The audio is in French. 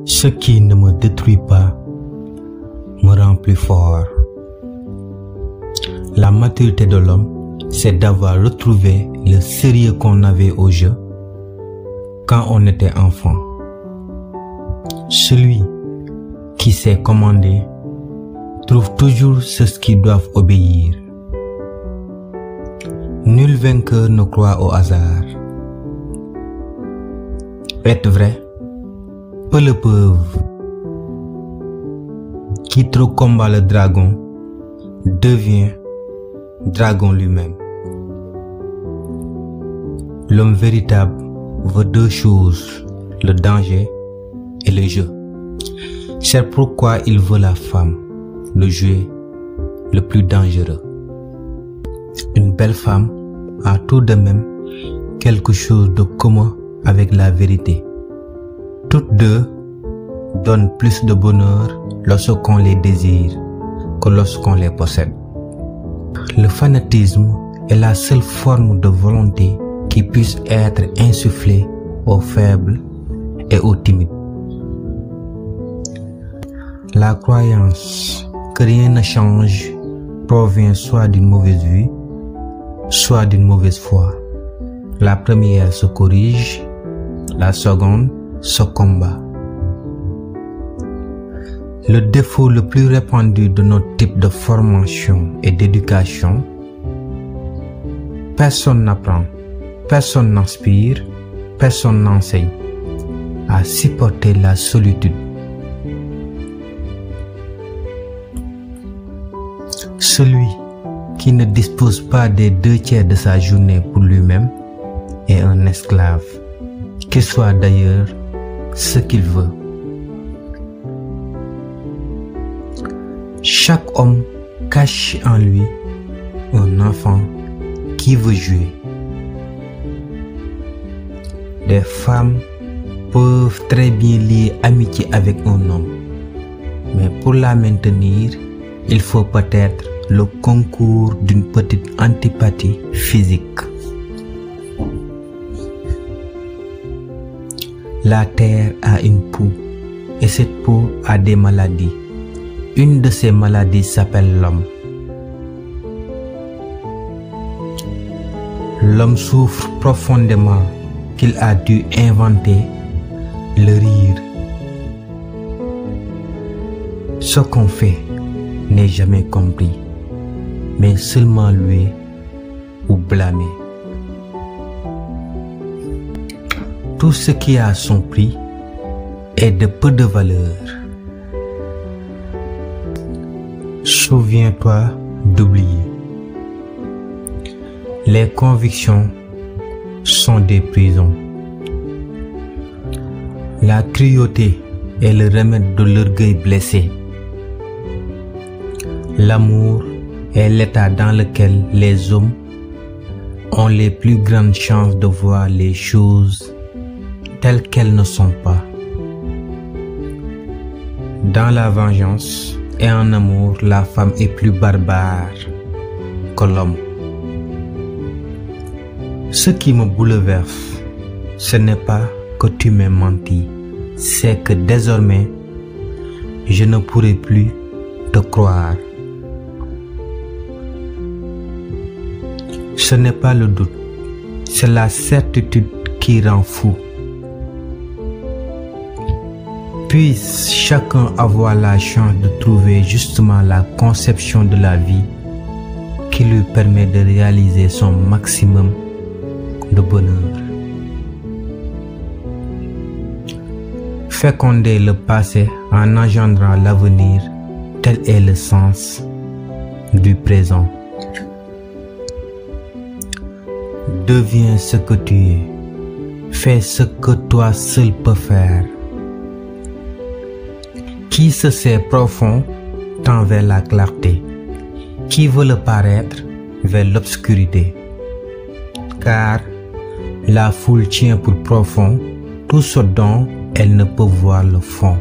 Ce qui ne me détruit pas me rend plus fort. La maturité de l'homme, c'est d'avoir retrouvé le sérieux qu'on avait au jeu quand on était enfant. Celui qui sait commander trouve toujours ceux qui doivent obéir. Nul vainqueur ne croit au hasard. Être vrai, peu le peuvent. Qui trop combat le dragon devient dragon lui-même. L'homme véritable veut deux choses, le danger et le jeu. C'est pourquoi il veut la femme, le jeu le plus dangereux. Une belle femme a tout de même quelque chose de commun avec la vérité. Toutes deux donnent plus de bonheur lorsqu'on les désire que lorsqu'on les possède. Le fanatisme est la seule forme de volonté qui puisse être insufflée aux faibles et aux timides. La croyance que rien ne change provient soit d'une mauvaise vue, soit d'une mauvaise foi. La première se corrige, la seconde se combat. Le défaut le plus répandu de notre type de formation et d'éducation, personne n'apprend, personne n'inspire, personne n'enseigne à supporter la solitude. Celui qui ne dispose pas des 2/3 de sa journée pour lui-même est un esclave, qu'il soit d'ailleurs ce qu'il veut. Chaque homme cache en lui un enfant qui veut jouer. Des femmes peuvent très bien lier amitié avec un homme, mais pour la maintenir, il faut peut-être le concours d'une petite antipathie physique. La terre a une peau et cette peau a des maladies. Une de ces maladies s'appelle l'homme. L'homme souffre profondément qu'il a dû inventer le rire. Ce qu'on fait n'est jamais compris, mais seulement loué ou blâmé. Tout ce qui a son prix est de peu de valeur. Souviens-toi d'oublier. Les convictions sont des prisons. La cruauté est le remède de l'orgueil blessé. L'amour est l'état dans lequel les hommes ont les plus grandes chances de voir les choses telles qu'elles ne sont pas. Dans la vengeance et en amour, la femme est plus barbare que l'homme. Ce qui me bouleverse, ce n'est pas que tu m'aies menti, c'est que désormais, je ne pourrai plus te croire. Ce n'est pas le doute, c'est la certitude qui rend fou. Puisse chacun avoir la chance de trouver justement la conception de la vie qui lui permet de réaliser son maximum de bonheur. Féconder le passé en engendrant l'avenir, tel est le sens du présent. Deviens ce que tu es. Fais ce que toi seul peux faire. Qui se sait profond tend vers la clarté. Qui veut le paraître vers l'obscurité. Car la foule tient pour profond tout ce dont elle ne peut voir le fond.